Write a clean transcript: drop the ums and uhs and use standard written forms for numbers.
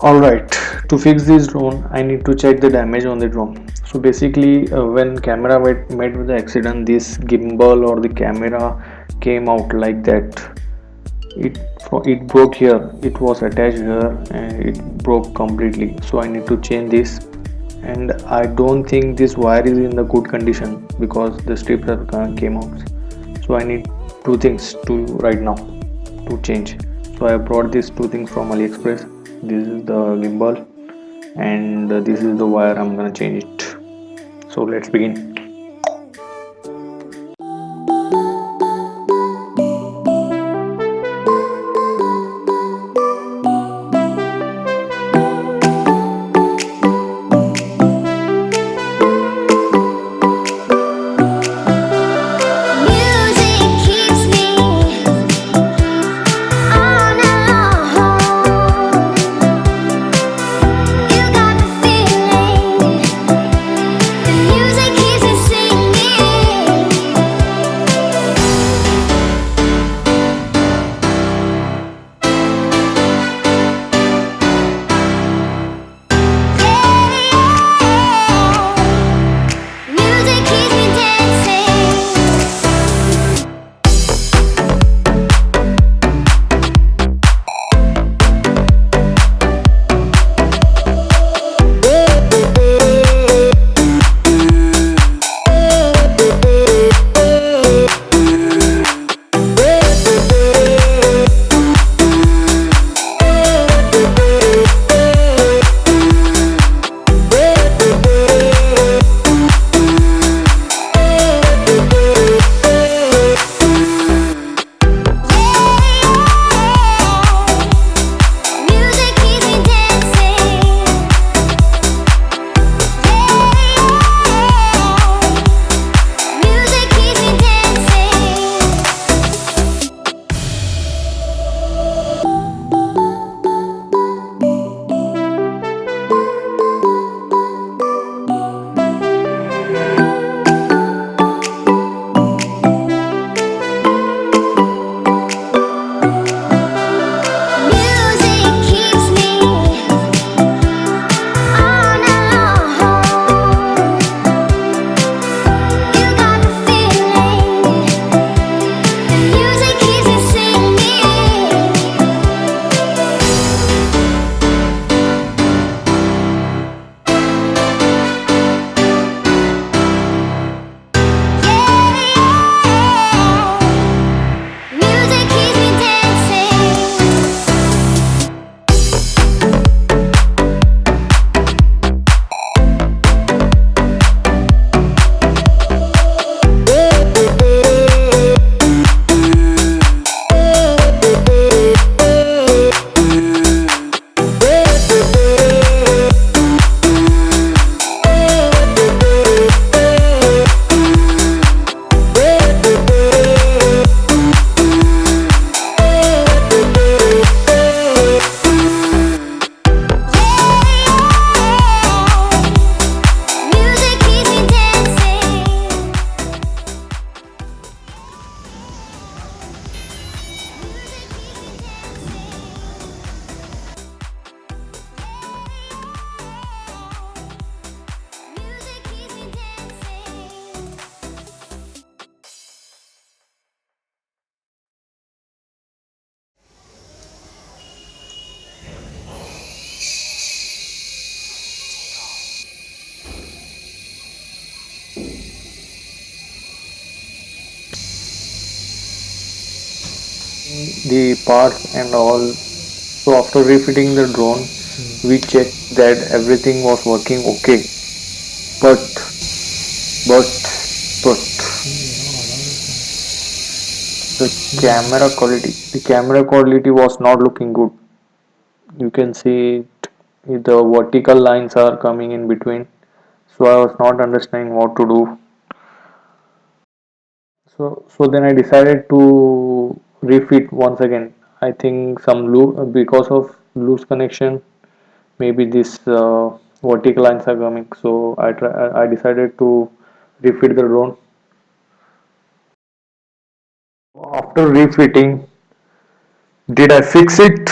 Alright, to fix this drone, I need to check the damage on the drone. So basically, when camera met with the accident, this gimbal or the camera came out like that. It it broke here. It was attached here and it broke completely. So I need to change this. And I don't think this wire is in the good condition because the strips came out. So I need two things to right now to change. So I brought these two things from AliExpress. This is the gimbal and this is the wire. I'm gonna change it. So let's begin. The parts and all. So after refitting the drone, we checked that everything was working okay. But but but the camera quality was not looking good. You can see it, the vertical lines are coming in between. So I was not understanding what to do. So then I decided to refit once again. I think some because of loose connection, maybe this vertical lines are coming. So I decided to refit the drone. After refitting, did I fix it?